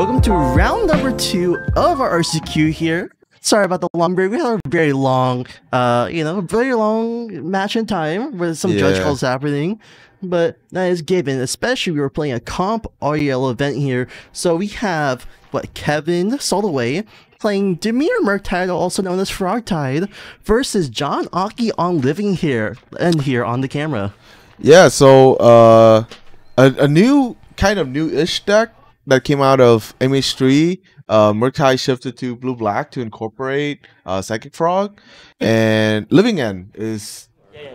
welcome to round number 2 of our RCQ here. Sorry about the long break. We had a very long, very long match in time with some judge calls happening. But that is given, especially we were playing a comp REL event here. So we have, Kevin Soloway playing Dimir Murktide, also known as Frogtide, versus John Aki on Living Here, and here on the camera. Yeah, so a new, kind of new-ish deck that came out of MH3. Murktide shifted to blue-black to incorporate Psychic Frog, and Living End is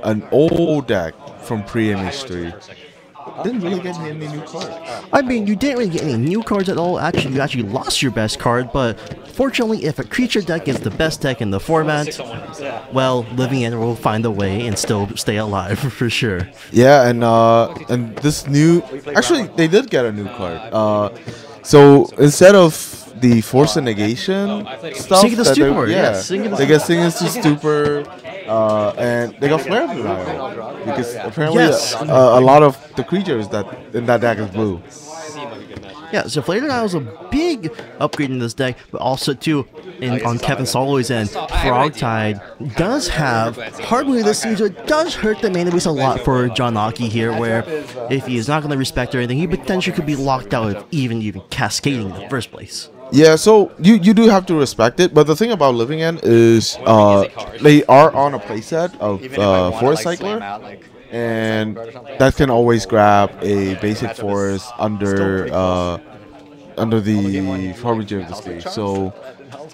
an old deck from pre-MH3. Didn't really get any new cards. I mean, you didn't really get any new cards at all. Actually, you actually lost your best card, but fortunately, if a creature deck is the best deck in the format, well, Living End will find a way and still stay alive for sure. Yeah, and this new, actually, they did get a new card. So instead of the Force and Negation stuff, Sing the Stupor, they get Sing into Stupor, and they got Flare Denial, because apparently a lot of the creatures that in that deck is blue. Yeah, so Flare Denial is a big upgrade in this deck, but also too, on Kevin Soloway's end, Frogtide does have hardly this season, so it does hurt the mana base a lot for John Aki here, where if he is not going to respect or anything, he potentially could be locked out of even cascading in the first place. Yeah, so you do have to respect it, but the thing about Living End is they are on a playset of Forest Cycler, and that can always grab a basic forest under the Harbinger of the Stage. So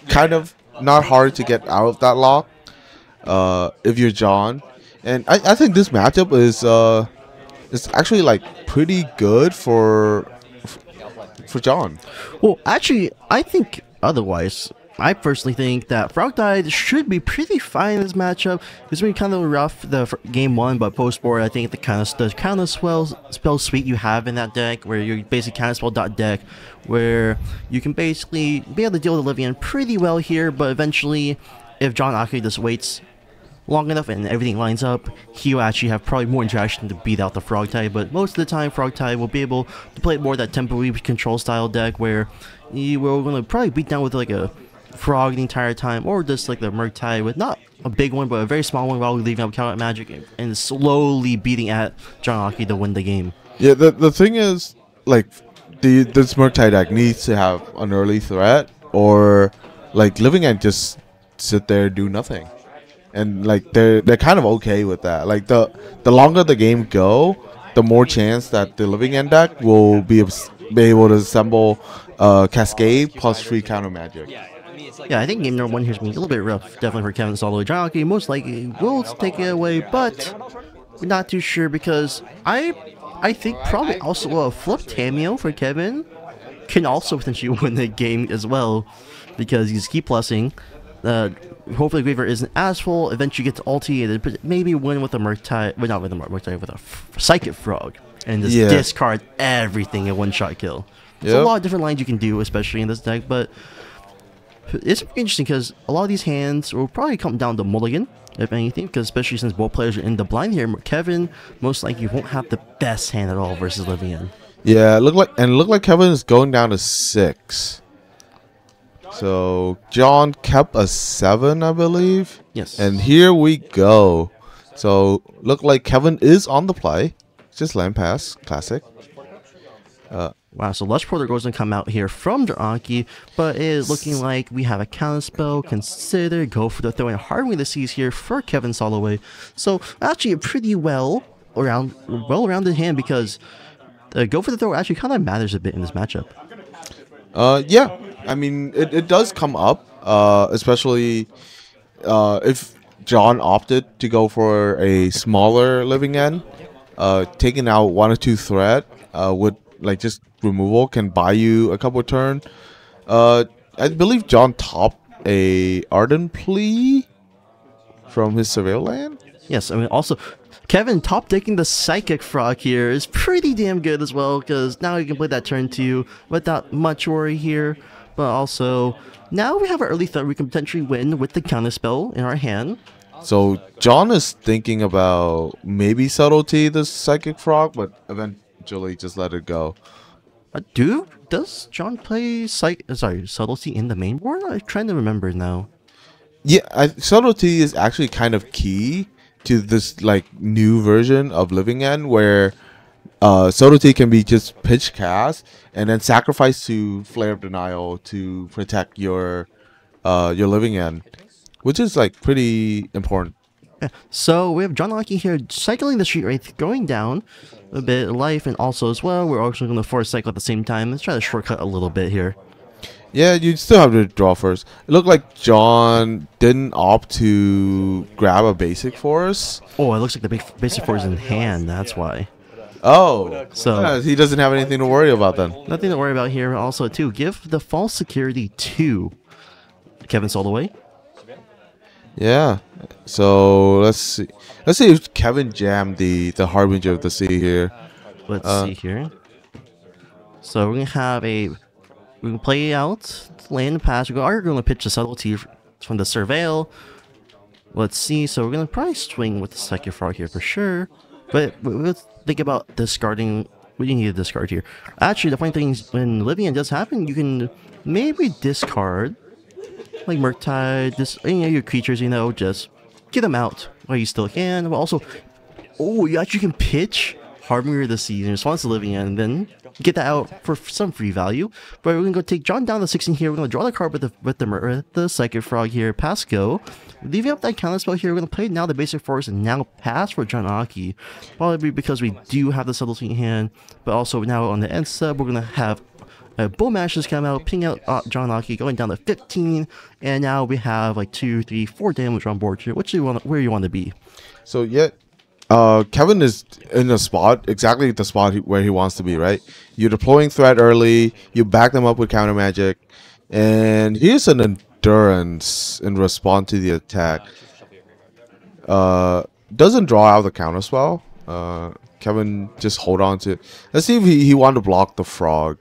kind of not hard to get out of that lock if you're John. And I think this matchup is actually like pretty good for John. Well, actually, I think otherwise. I personally think that Frogtide should be pretty fine in this matchup. It's been kind of rough game 1, but post-board, I think the kind of spell suite you have in that deck, where you basically counterspell deck, where you can basically be able to deal with the Living End pretty well here, but eventually, if John Aki just waits long enough and everything lines up, he will actually have probably more interaction to beat out the Frogtide, but most of the time Frogtide will be able to play more that temporary control style deck, where you will going to probably beat down with like a Frog the entire time, or just like the Murktide with not a big one but a very small one while leaving out counter magic and slowly beating at John Aki to win the game. Yeah, the thing is, like, this Murktide deck needs to have an early threat, or like Living End just sit there do nothing. And like they're kind of okay with that. Like the longer the game go, the more chance that the Living End deck will be able to assemble Cascade plus free counter magic. Yeah, I think game number 1 here is going to be a little bit rough, definitely for Kevin Soloway. John Aki most likely will take it away, but we're not too sure, because I think probably also a flip Tameo for Kevin can also potentially win the game as well, because he's keep plussing. Hopefully Graver isn't as full, eventually gets ulti, and maybe win with a Murktide, well, not with a Murktide, with a Psychic Frog, and just discard everything in one-shot kill. There's a lot of different lines you can do, especially in this deck, but it's interesting because a lot of these hands will probably come down to mulligan, if anything, because especially since both players are in the blind here, Kevin most likely won't have the best hand at all versus Living End. Yeah, look like Kevin is going down to 6. So John kept a 7, I believe. Yes. And here we go. So look like Kevin is on the play. Just land pass, classic. Wow, so Lush Porter goes to come out here from Anki, but it is looking like we have a counterspell, consider, go for the throw, and Harming the Seas here for Kevin Soloway. So actually a pretty well-rounded hand, because go for the throw actually kind of matters a bit in this matchup. Yeah, I mean, it does come up, especially if John opted to go for a smaller Living End. Taking out 1 or 2 threat would, like, just removal can buy you a couple of turns. I believe John topped a Ardent Plea from his Surveil land. Yes, I mean, also Kevin top decking the Psychic Frog here is pretty damn good as well, because now you can play that turn 2 without much worry here. But also, now we have an early threat we can potentially win with the counterspell in our hand. So John is thinking about maybe subtlety the Psychic Frog, but eventually just let it go. Does John play subtlety in the main board? I'm trying to remember now. Yeah, subtlety is actually kind of key to this like new version of Living End, where subtlety can be just pitch cast and then sacrifice to Flare of Denial to protect your Living End, which is like pretty important. Yeah. So we have John Aki here cycling the Street Wraith, going down a bit of life, and also as well, we're also going to force cycle at the same time. Let's try to shortcut a little bit here. Yeah, you still have to draw first. It looked like John didn't opt to grab a basic force. Oh, it looks like the basic force is in hand, that's why. Oh, so yeah, he doesn't have anything to worry about then. Nothing to worry about here. Also, too, give the false security to Kevin Soloway. Yeah. So let's see. Let's see if Kevin jammed the Harbinger of the Sea here. Let's see here. So we're gonna have we can play out land pass. We're gonna pitch the subtlety from the surveil. Let's see. So we're gonna probably swing with the second frog here for sure. But let's think about discarding. We didn't need to discard here. Actually, the funny thing is, when Living End does happen, you can maybe discard, like Murktide, just any of your creatures, just get them out while you still can. But also, you actually can pitch Harbinger of the Sea in response to Living End, and then get that out for some free value. But we're gonna go take John down to 16 here. We're gonna draw the card with the Psychic Frog here. Pass go. Leaving up that counter spell here. We're gonna play now the basic force and now pass for John Aki. Probably because we do have the subtlety in hand, but also now on the end sub we're gonna have Bull Mashes come out, ping out John Aki, going down to 15, and now we have like 2, 3, 4 damage on board here. Where you want to be? So yeah, Kevin is in a spot, exactly the spot where he wants to be, right? You're deploying threat early, you back them up with counter magic, and here's an endurance in response to the attack. Doesn't draw out the counter spell. Kevin just hold on to it. Let's see if he wanted to block the frog.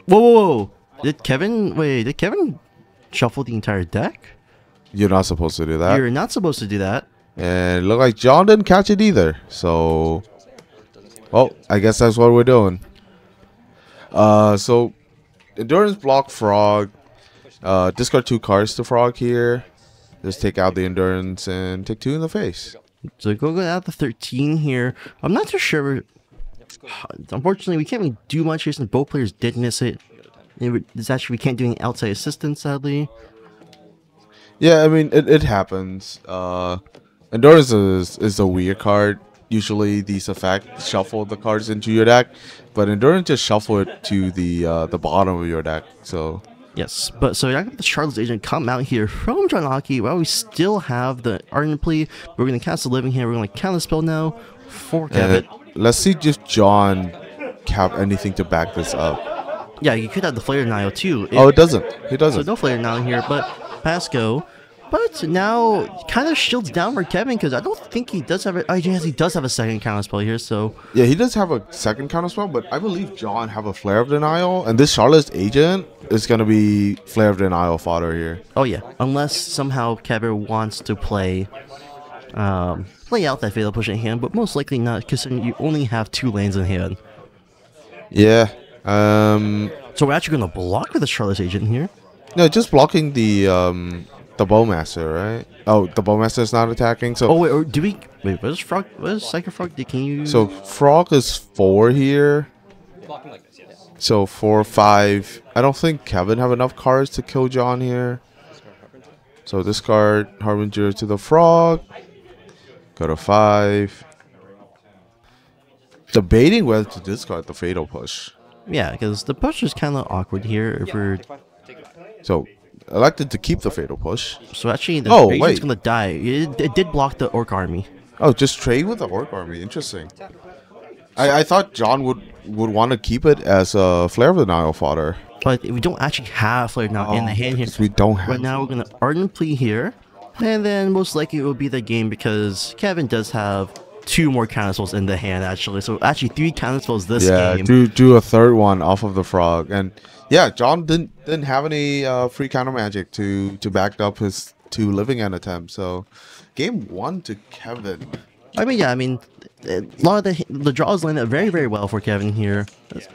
Whoa. Did Kevin shuffle the entire deck? You're not supposed to do that. You're not supposed to do that. And it looked like John didn't catch it either. So, well, I guess that's what we're doing. So, endurance block frog. Discard 2 cards to frog here. Just take out the endurance and take 2 in the face. So go out the 13 here. I'm not too sure. Unfortunately, we can't really do much here since both players did miss it. We can't do any outside assistance, sadly. Yeah, I mean, it happens. Endurance is a weird card. Usually these effects shuffle the cards into your deck, but Endurance just shuffle it to the bottom of your deck. So yes, but so I got the Charlotte's Agent come out here from John Aki. Well, we still have the Ardent Plea. We're gonna cast the Living here. We're gonna count the spell now for Kevin. Let's see if John have anything to back this up. Yeah, you could have the Flare Denial too. It doesn't. He doesn't. So no Flare Denial here, but pass go. But now kind of shields down for Kevin because I don't think he does have it. Oh, yes, he does have a second counter spell here. So yeah, he does have a second counter spell, but I believe John have a Flare of Denial, and this Charlotte's Agent is gonna be Flare of Denial fodder here. Oh yeah, unless somehow Kevin wants to play out that Fatal Push in hand, but most likely not, considering you only have 2 lanes in hand. Yeah. So we're actually gonna block with the Charlotte's Agent here. No, just blocking the Bowmaster, right? Oh, the Bowmaster is not attacking. So wait, or do we? Wait, what is Frog? What is Psychic Frog? Can you? So Frog is 4 here. So 4, 5. I don't think Kevin have enough cards to kill John here. So discard Harbinger to the Frog. Go to 5. Debating whether to discard the Fatal Push. Yeah, because the push is kind of awkward here. If we're so elected to keep the Fatal Push. So actually, the agent's gonna die. It did block the Orc Army. Oh, just trade with the Orc Army. Interesting. I thought John would want to keep it as a Flare of Denial fodder. But we don't actually have Flare now in the hand here. We don't have. Right now, we're gonna Ardent Plea here, and then most likely it will be the game because Kevin does have 2 more counterspells in the hand actually. So actually 3 counterspells this game. Yeah, do a third one off of the frog, and yeah, John didn't have any free counter magic to back up his 2 Living End attempts. So game 1 to Kevin. I mean, yeah, I mean, a lot of the draws line up very, very well for Kevin here.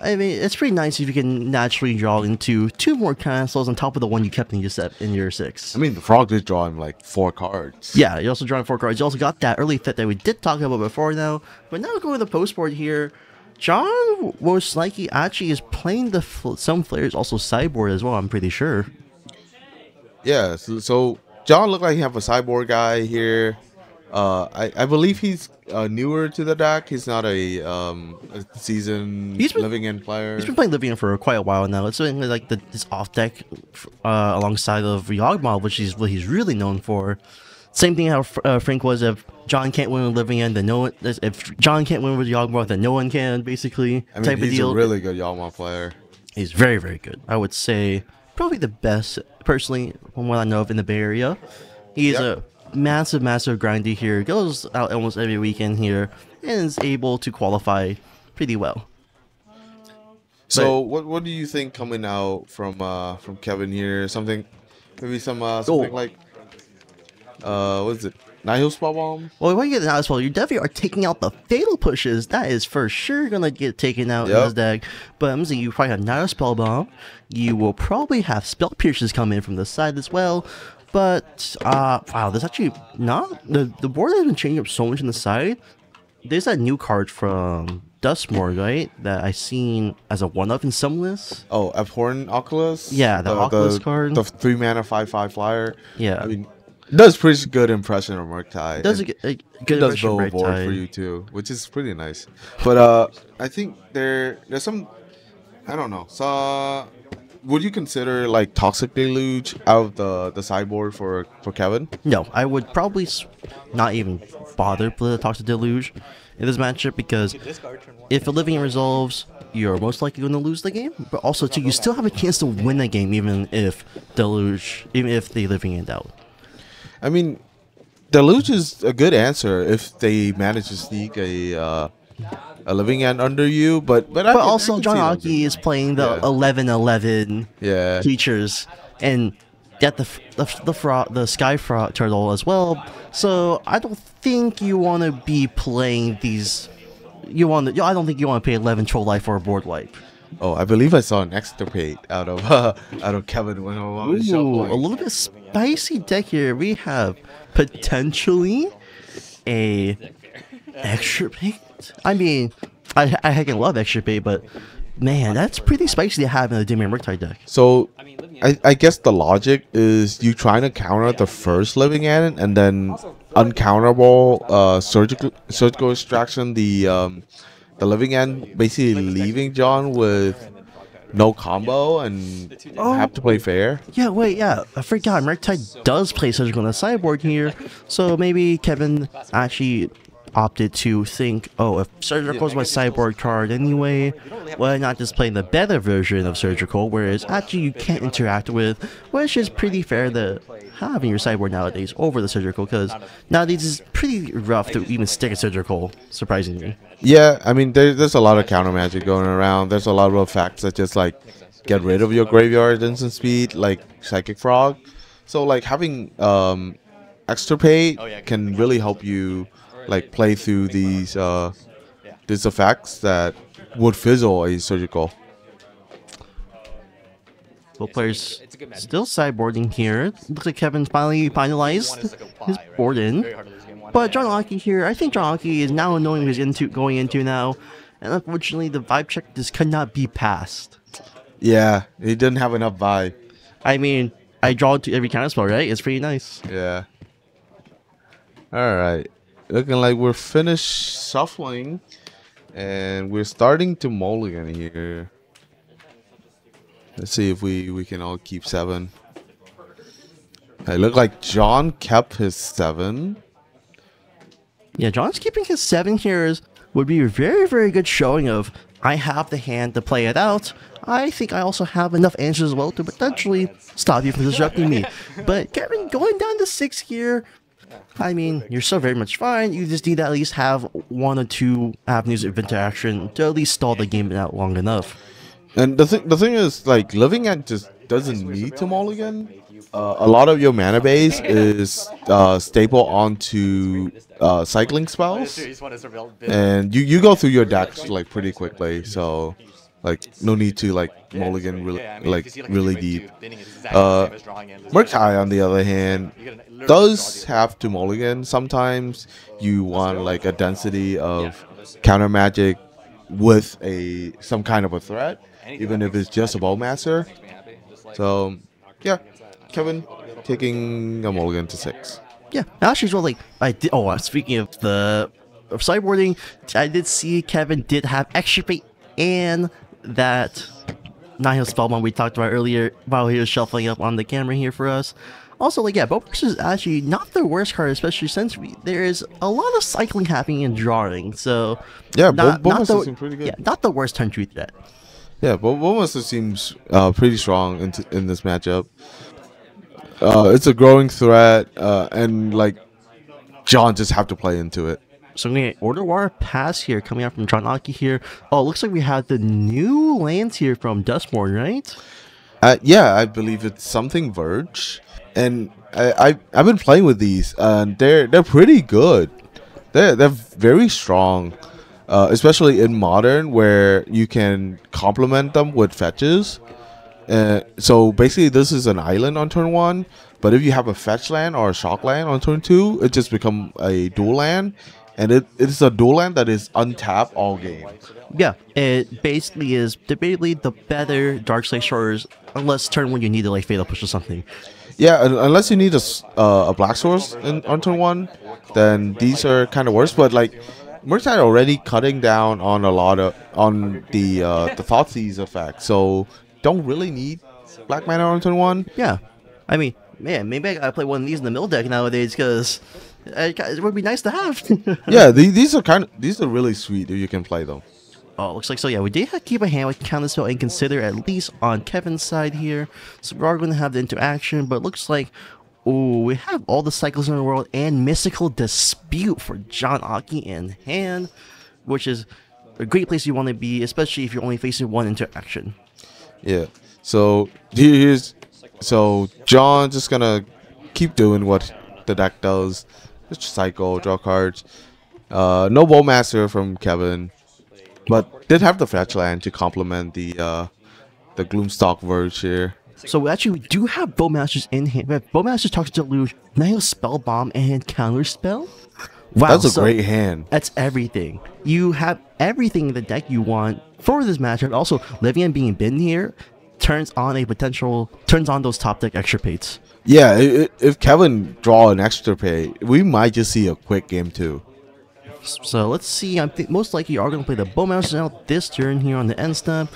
I mean, it's pretty nice if you can naturally draw into 2 more castles on top of the one you kept in your set in your 6. I mean, the frog did draw him like 4 cards. Yeah, you also drawing 4 cards. You also got that early fit that we did talk about before now. But now going to the post board here, John most likely actually is playing some players also sideboard as well, I'm pretty sure. Yeah, so John looked like he have a sideboard guy here. I believe he's newer to the deck. He's not a seasoned Living End player. He's been playing Living End for quite a while now. It's been like this off deck alongside of Yawgmoth, which is what he's really known for. Same thing how Frank was. If John can't win with Living End, then no one. If John can't win with Yawgmoth, then no one can. Basically, I mean, he's a really good Yawgmoth player. He's very, very good. I would say probably the best, personally, from what I know of in the Bay Area. He's a massive grinder here. Goes out almost every weekend here and is able to qualify pretty well. So what do you think coming out from Kevin here? Something, maybe something like what is it? Nihil Spell Bomb? Well, when you get the Nihil Spell, you definitely are taking out the Fatal Pushes. That is for sure gonna get taken out in this deck. But I'm saying you probably have Nihil Spell Bomb. You will probably have Spell Pierces come in from the side as well. But wow, there's actually not the board has been changing up so much on the side. There's that new card from Dustmore, right? That I seen as a one-up in some lists. Oh, Abhorrent Oculus? Yeah, the Oculus card. The 3-mana 5/5 flyer. Yeah. I mean, it does pretty good impression of Murktide. Does a good impression of Murktide for you too, which is pretty nice. But I think there's some, I don't know. So would you consider like Toxic Deluge out of the sideboard for Kevin? No, I would probably not even bother with the Toxic Deluge in this matchup, because if a Living End resolves, you're most likely going to lose the game. But also, too, you still have a chance to win the game even if the Living End out. I mean, Deluge is a good answer if they manage to sneak a Living End under you, but also John Aki is playing the 11/11 creatures and get the Sky Frog Turtle as well. So I don't think you want to be playing these. I don't think you want to pay 11 Troll Life for a board wipe. Oh, I believe I saw an extirpate out of Kevin when I was shuffling. A little bit spicy deck here. We have potentially a extirpate. I mean, I heckin' love extirpate, but man, that's pretty spicy to have in a Dimir Murktide deck. So I guess the logic is you trying to counter the first Living End and then uncounterable surgical extraction the Living End, basically leaving John with no combo and have to play fair. Yeah, wait, I forgot. Murktide does play surgical on the sideboard here, so maybe Kevin actually opted to think, oh, if Surgical is my sideboard card anyway, why not just play the better version of Surgical, whereas actually you can't interact with, which is pretty fair to have in your sideboard nowadays over the Surgical, because nowadays it's pretty rough to even stick a Surgical, surprisingly. Yeah, I mean, there's a lot of counter magic going around. There's a lot of effects that just like get rid of your graveyard instant speed, like Psychic Frog. So like having extirpate can really help you like play through these effects that would fizzle a surgical. Both players still sideboarding here. Looks like Kevin finally finalized his board in. But John Aki here, I think John Aki is now knowing what he's going into now. And unfortunately, the vibe check just could not be passed. Yeah, he didn't have enough vibe. I mean, I draw to every counterspell, right? It's pretty nice. Yeah. Alright. Looking like we're finished shuffling. And we're starting to mulligan here. Let's see if we can all keep 7. It looked like John kept his 7. Yeah, John's keeping his 7 here would be a very, very good showing of, I have the hand to play it out. I think I also have enough answers as well to potentially stop you from disrupting me. But Kevin, going down to 6 here, I mean, you're so very much fine. You just need to at least have 1 or 2 avenues of interaction to at least stall the game out long enough. And the thing is, like, living end just doesn't need to mulligan. A lot of your mana base is staple onto cycling spells, and you go through your decks like pretty quickly. So, like, no need to like mulligan really deep. Murktide, on the other hand, does have to mulligan. Sometimes you want like a density of counter magic with some kind of a threat, even if it's just a bowmaster. So yeah, Kevin taking a mulligan to 6. Yeah, actually, as well, like, I did. Oh, speaking of the sideboarding, I did see Kevin did have extirpate and that Nihil Spellbomb we talked about earlier while he was shuffling up on the camera here for us. Also, like, yeah, Bowmaster is actually not the worst card, especially since there is a lot of cycling happening and drawing. So yeah, Bowmaster seems pretty good. Yeah, not the worst turn 2 threat. Yeah, Bowmaster seems pretty strong in this matchup. It's a growing threat, and like John just have to play into it. So we get Order War Pass here coming out from John Aki here. Oh, it looks like we have the new lands here from Dustborn, right? Yeah, I believe it's something Verge, and I've been playing with these, and they're pretty good. They're very strong, especially in Modern, where you can complement them with fetches. So basically, this is an island on turn 1, but if you have a fetch land or a shock land on turn 2, it just becomes a dual land, and it's a dual land that is untapped all game. Yeah, it basically is debatably the better Dark Side Shores, unless turn 1 you need to like Fatal Push or something. Yeah, unless you need a Black Source on turn 1, then these are kind of worse. But like, Murktide already cutting down on a lot of the Thoughtseize effect, so don't really need black mana on turn 1. Yeah, I mean, man, maybe I gotta play one of these in the mill deck nowadays because it would be nice to have. Yeah, these are really sweet if you can play them. Oh, looks like so. Yeah, we did have to keep a hand with Counterspell and Consider, at least on Kevin's side here. So we are going to have the interaction, but it looks like, oh, we have all the cycles in the world and Mystical Dispute for John Aki in hand, which is a great place you want to be, especially if you're only facing one interaction. Yeah. So John just gonna keep doing what the deck does. Just cycle, draw cards. No Bowmaster from Kevin, but did have the fetch land to complement the Gloomstalk Verge here. So we actually do have Bowmasters in hand. We have Bowmasters, Toxic Deluge, Nihil Spellbomb, and Counterspell. Wow, that's a great hand. That's everything. You have everything in the deck you want for this matchup. Also, Livian being bin here turns on those top deck extirpates. Yeah, if Kevin draw an extirpate, we might just see a quick game 2. So let's see. I think most likely you are going to play the Bowmaster out this turn here on the end step.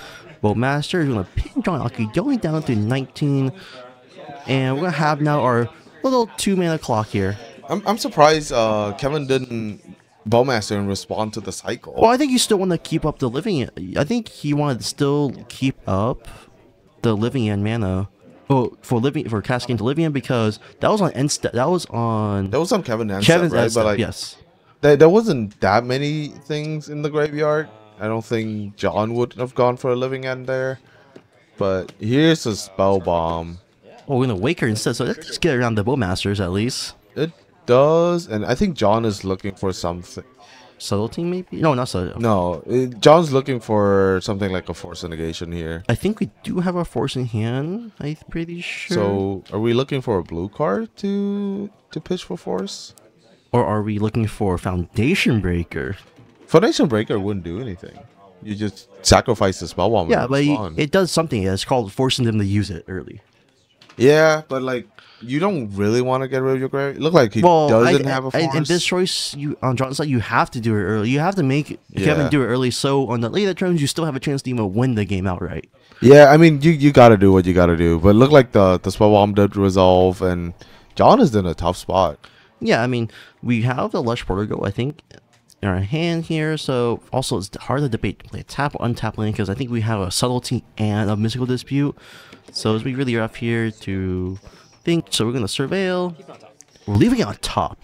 Bowmaster is going to pin John Aki going down to 19. And we're going to have now our little 2-mana clock here. I'm surprised Kevin didn't Bowmaster and respond to the cycle. Well, I think you still want to keep up the living. I think he wanted to still keep up the living end mana. Oh, for casting into Livian, because that was on end step. That was on Kevin's end step, right? But like, yes. There wasn't that many things in the graveyard. I don't think John would have gone for a living end there. But here's a spell bomb. Oh, we're gonna wake her instead, so let's just get around the Bowmasters at least. It does, and I think John is looking for something. Subtlety, maybe? No, not subtlety. No, John's looking for something like a Force Negation here. I think we do have a Force in hand, I'm pretty sure. So, are we looking for a blue card to pitch for Force? Or are we looking for Foundation Breaker? Foundation Breaker wouldn't do anything. You just sacrifice the Spellbomb. Yeah, but it does something. It's called forcing them to use it early. Yeah, but like, you don't really want to get rid of your grave. Look like he doesn't have a Force. In this choice, on John's side, you have to do it early. You have to make Kevin do it early, so on the later turns, you still have a chance to even win the game outright. Yeah, I mean, you gotta do what you gotta do. But look like the Spellbomb did resolve, and John is in a tough spot. Yeah, I mean, we have the Lush Portico, I think, in our hand here, so also it's hard to debate play a tap or untap lane, because I think we have a Subtlety and a Mystical Dispute, so it's really rough here to think. So we're going to Surveil. We're leaving it on top.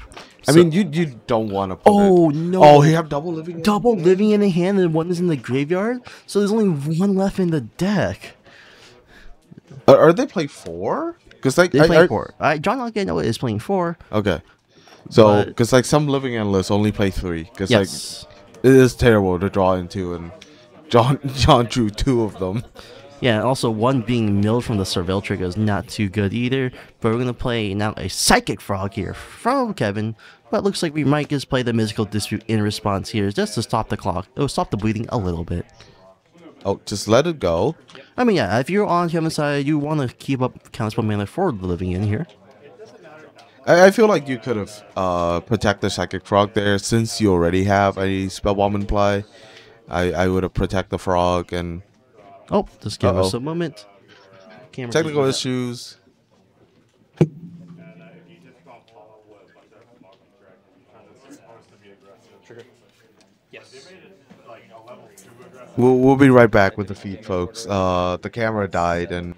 I mean, you don't want to put Oh, it. no. Oh, he have double living. Double living in the hand and one is in the graveyard, so there's only one left in the deck. Are they play 4? Because like They play 4. John Hockey, I know is playing 4. Okay. So, because like some living endless only play 3. Because Yes. like it is terrible to draw into, and John drew 2 of them. Yeah, and also one being milled from the Surveil trigger is not too good either. But we're gonna play now a Psychic Frog here from Kevin. But it looks like we might just play the Mystical Dispute in response here, just to stop the clock. It'll stop the bleeding a little bit. Oh, just let it go. I mean, yeah, if you're on Kevin's side, you want to keep up counterspell mana for the living in here. I feel like you could have protect the Psychic Frog there, since you already have a spell bomb in play. I would have protect the frog and. Oh, just give us a moment. Technical issues. We'll be right back with the feed, folks. The camera died and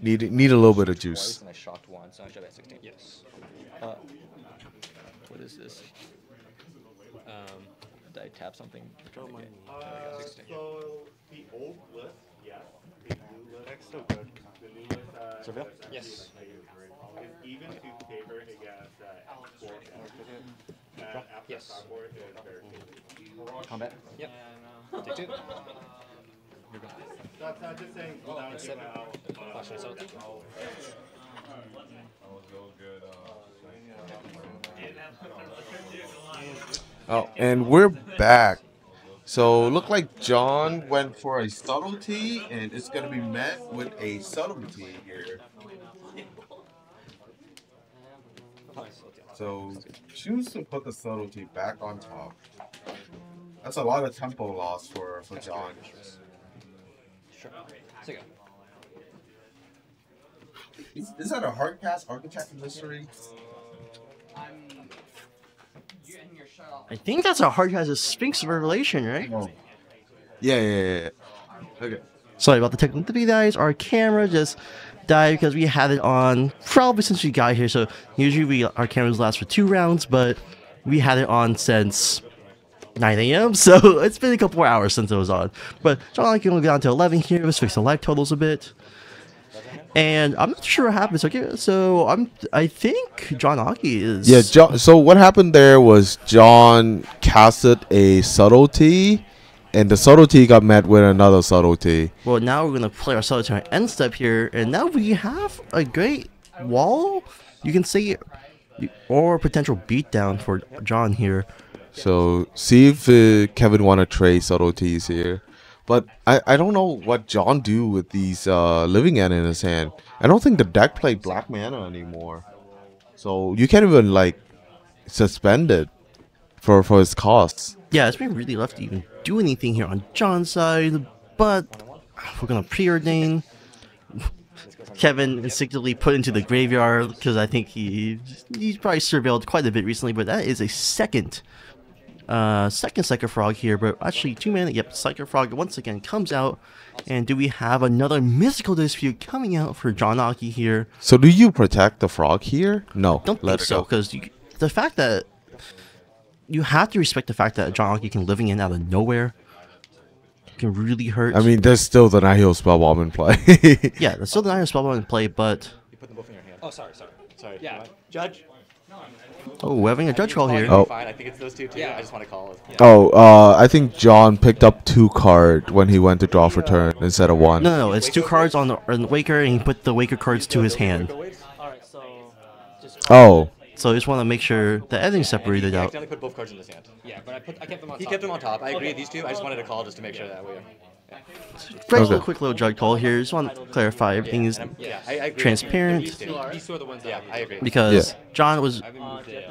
need a little bit of juice. And I shocked one, so I should have 16. Yes. What is this? Did I tap something? So the old list, yes. The new list, Still good. the new list, Surveil? yes. Yes. Is even to favor against Force. And after Yes. cardboard is very good. Combat? Yep. Take 2. That's not just saying without Seven. Flash and assault. Oh, and we're back. So look like John went for a subtlety, and it's gonna be met with a subtlety here. So choose to put the subtlety back on top. That's a lot of tempo loss for John. Sure. So go. Is that a hard cast archetype mystery? I think that's a hard as a Sphinx Revelation, right? Oh. Yeah. Okay. Sorry about the technical difficulties. Our camera just died because we had it on probably since we got here. So usually our cameras last for 2 rounds, but we had it on since 9 a.m. So it's been a couple more hours since it was on. But John, I can only get down to 11 here. Let's fix the life totals a bit. And I'm not sure what happens. Okay, so I think John Aki is. Yeah, John. So what happened there was John casted a subtlety, and the subtlety got met with another subtlety. Well, now we're gonna play our solitary end step here, and now we have a great wall. You can say, or potential beatdown for John here. So see if Kevin want to trade subtleties here. But I don't know what John do with these living end in his hand. I don't think the deck play black mana anymore. So you can't even like suspend it for its costs. Yeah, it's been really left to even do anything here on John's side, but we're gonna preordain. Kevin instinctively put into the graveyard because I think he's probably surveilled quite a bit recently, but that is a second Psychic Frog here, but actually 2 mana. Yep, Psychic Frog once again comes out. And do we have another Mystical Dispute coming out for John Aki here? So do you protect the frog here? No, Don't let think it so, go. because the fact that you have to respect the fact that John Aki can living in out of nowhere can really hurt. I mean, there's still the Nihil Spellbomb in play. yeah, there's still the Nihil Spellbound in play, but You put them both in your hand. Oh, sorry. Yeah. Judge? oh, we're having a judge call here. Oh. Fine. I think it's those two, too. Yeah. I just want to call it. Yeah. Oh, I think John picked up 2 cards when he went to draw for turn instead of 1. No, it's 2 cards on the Waker, and he put the Waker cards to his hand. Alright, so just Oh, So I just want to make sure that everything's separated I out. accidentally put both cards in his hand. Yeah, but I kept them on top. He kept them on top. I agree. These two, I just wanted to call just to make sure that we. Very quick little judge call here. Just want to clarify everything is Yeah, I agree. transparent. These two are the ones. Yeah, I agree. because Yeah. John was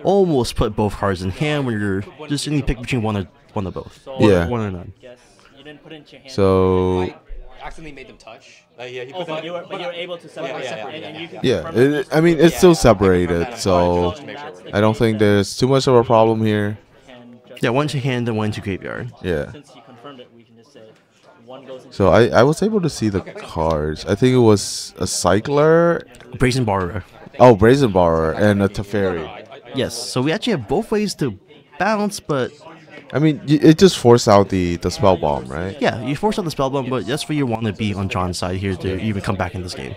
almost put both cards in hand when you're just you pick between one of both. Yeah. One or none. Yes, you didn't put it into your hand. so I accidentally made them touch. Yeah, he Oh, put them. but you were able to separate yeah, it, and you can yeah, confirm that I mean it's still Yeah, separated, so just to make sure we're- I don't think there's too much of a problem here. and just Yeah, one to hand and one to graveyard. Yeah. since he confirmed it, we can just say one goes into So I was able to see the cards. I think it was a Cycler, Brazen Borrower. oh Brazen Borrower, and a Teferi. Yes, so we actually have both ways to bounce, but I mean, it just forced out the spell bomb, right? yeah, you force out the spell bomb, but that's where you want to be on John's side here to even come back in this game.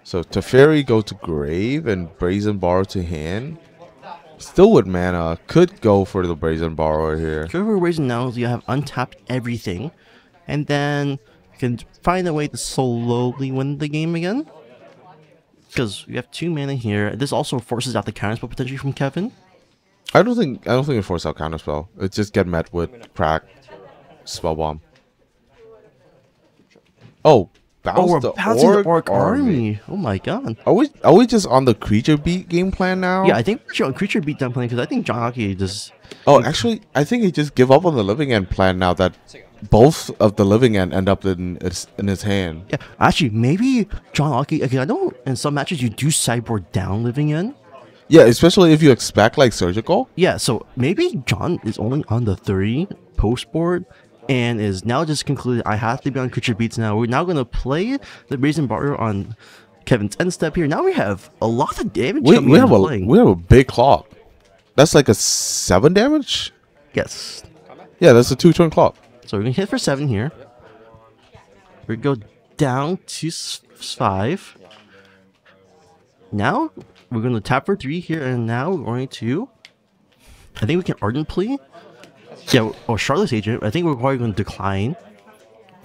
So Teferi go to grave and Brazen Borrow to hand. Still with mana, could go for the Brazen Borrower here. So what we're raising now is you have untapped everything, and then you can find a way to slowly win the game again. Because you have 2 mana here. This also forces out the counterspell potentially from Kevin. I don't think it force out counterspell. It just get met with crack spell bomb. Oh, bounce we're the bouncing the orc Orc army. Army. Oh my god. Are we just on the creature beat game plan now? Yeah, I think we're on creature beatdown playing because I think John Hockey just. Oh, actually, I think he just give up on the living end plan now that both of the living end up in his hand. Yeah, actually, maybe John Hockey. Okay, I know in some matches you do sideboard down living in. Yeah, especially if you expect like surgical. Yeah, so maybe John is only on the 3 post board and is now just concluded I have to be on creature beats now. We're now going to play the Brazen Borrower on Kevin's end step here. Now we have a lot of damage coming We have into play. we have a big clock. That's like a 7 damage. Yes. Yeah, that's a 2-turn clock. So we're going to hit for 7 here. We go down to 5. Now we're going to tap for 3 here, and now we're going to. I think we can Ardent Plea. Yeah, or Charlotte's Agent. I think we're probably going to decline.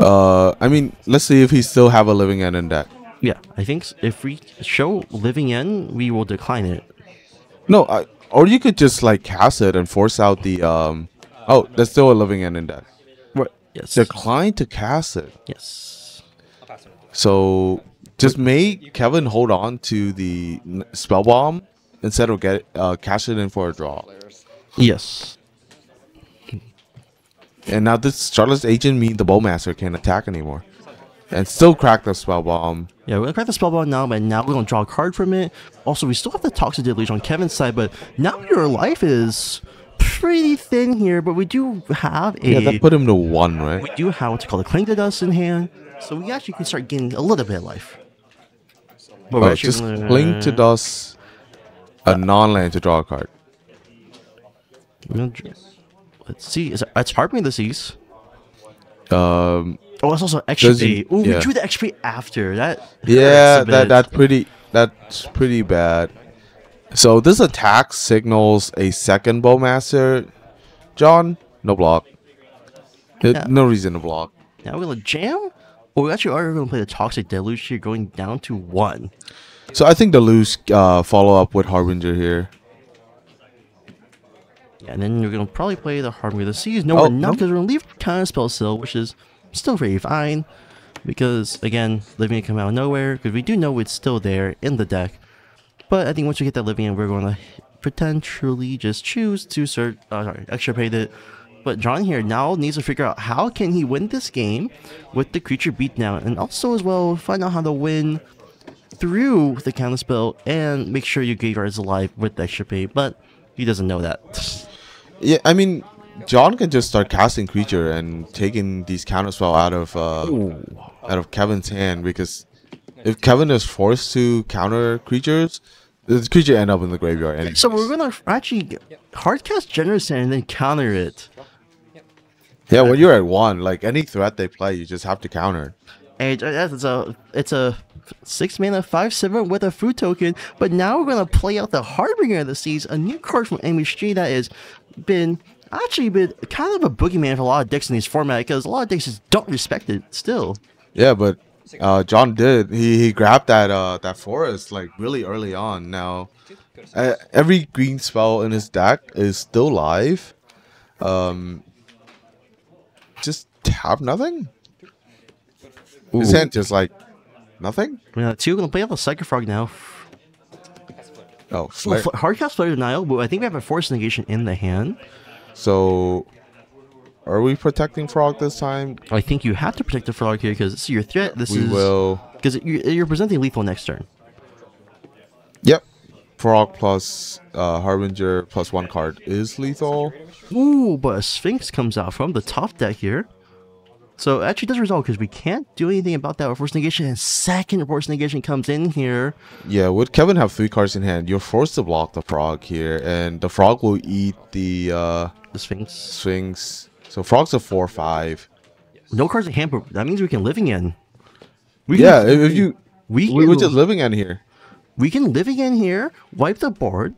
I mean, let's see if he still have a living end in deck. Yeah, I think if we show Living End, we will decline it. No, or you could just like cast it and force out the Oh, there's still a living end in deck. Right. Yes. Decline to cast it. Yes. So just make Kevin hold on to the spell bomb instead of cash it in for a draw. Yes. And now this Charlotte's Agent means the Bowmaster can't attack anymore. And still crack the spell bomb. Yeah, we're gonna crack the spellbound now, but now we're gonna draw a card from it. Also, we still have the Toxic Deluge on Kevin's side, but now your life is pretty thin here. But we do have a Yeah, that put him to 1, right? we do have what's called a Cling to Dust in hand, so we actually can start getting a little bit of life. But we're Oh, actually just gonna- Cling to Dust, a non-land to draw a card. Let's see, it's Harping the Seas. Oh, it's also extra Does he- pay. Ooh, yeah. we drew the extra pay after that. Yeah, hurts a bit. that's pretty bad. So this attack signals a second Bowmaster. John, no block. Yeah. No reason to block. Now we're gonna jam. Or we actually are gonna play the Toxic Deluge here, going down to 1. So I think the loose follow up with Harbinger here. Yeah, and then we're gonna probably play the Harmony of the Seas. No, Oh, we're not, no. because we're gonna leave Counterspell still, which is still very fine. Because again, Living End come out of nowhere, because we do know it's still there in the deck. But I think once we get that Living End, we're gonna potentially just choose to extra pay it. But John here now needs to figure out how can he win this game with the creature beatdown, and also as well find out how to win through the counterspell and make sure your graveyard is alive with the extra pay. But he doesn't know that. Yeah, I mean, John can just start casting creature and taking these counterspell out of Kevin's hand, because if Kevin is forced to counter creatures, the creature end up in the graveyard anyway. So we're gonna actually hardcast Generous Sand and then counter it. Yeah, when you're at 1, like any threat they play, you just have to counter. And it's a 6 mana 5/7 with a food token. But now we're gonna play out the Harbinger of the Seas, a new card from MHG that has been kind of a boogeyman for a lot of decks in this format, because a lot of decks just don't respect it still. Yeah, but John did. He grabbed that forest like really early on. Now, every green spell in his deck is still live. Just have nothing. His hand just like nothing. Yeah, 2 gonna play out the Psychic Frog now. Oh, Hardcast Flare Denial, but I think we have a Force Negation in the hand. so are we protecting Frog this time? I think you have to protect the Frog here because this is your threat. We will. Because you're presenting lethal next turn. Yep. Frog plus Harbinger plus 1 card is lethal. Ooh, but a Sphinx comes out from the top deck here. So actually does result because we can't do anything about that with force negation, and second force negation comes in here. Yeah, would Kevin have 3 cards in hand, you're forced to block the frog here, and the frog will eat the Sphinx. Sphinx. So frog's a 4/5. No cards in hand, but that means we can living in. Yeah, if you we we're just living in here. we can living in here, wipe the board.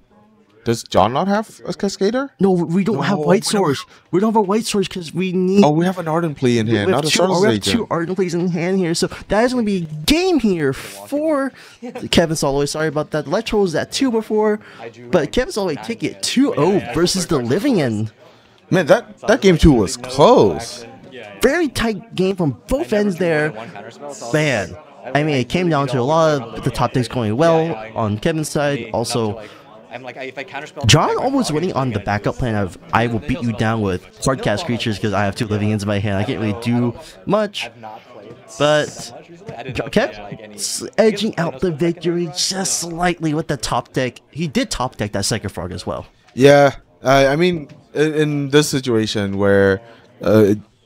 Does John not have a Cascader? No, we don't have white swords. We don't have a white swords because we need. Oh, we have an Ardent Plea in hand, not a Stardust we have Agent. 2 Ardent Plays in hand here, so that is going to be game here for Kevin Soloway. Sorry about that. Electro was at 2 before, but Kevin Soloway take it 2-0 versus the Living End. Man, that game 2 was close. Very tight game from both ends there. Man, I mean, it came down to a lot of the top decks going well on Kevin's side. Also, I'm like, if I counterspell. John almost winning on the backup plan of I will beat you down with hardcast creatures because I have 2 living ends in my hand. I can't really do much, but kept edging out the victory just slightly with the top deck. He did top deck that second frog as well. Yeah, I mean, in this situation where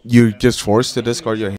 you're just forced to discard your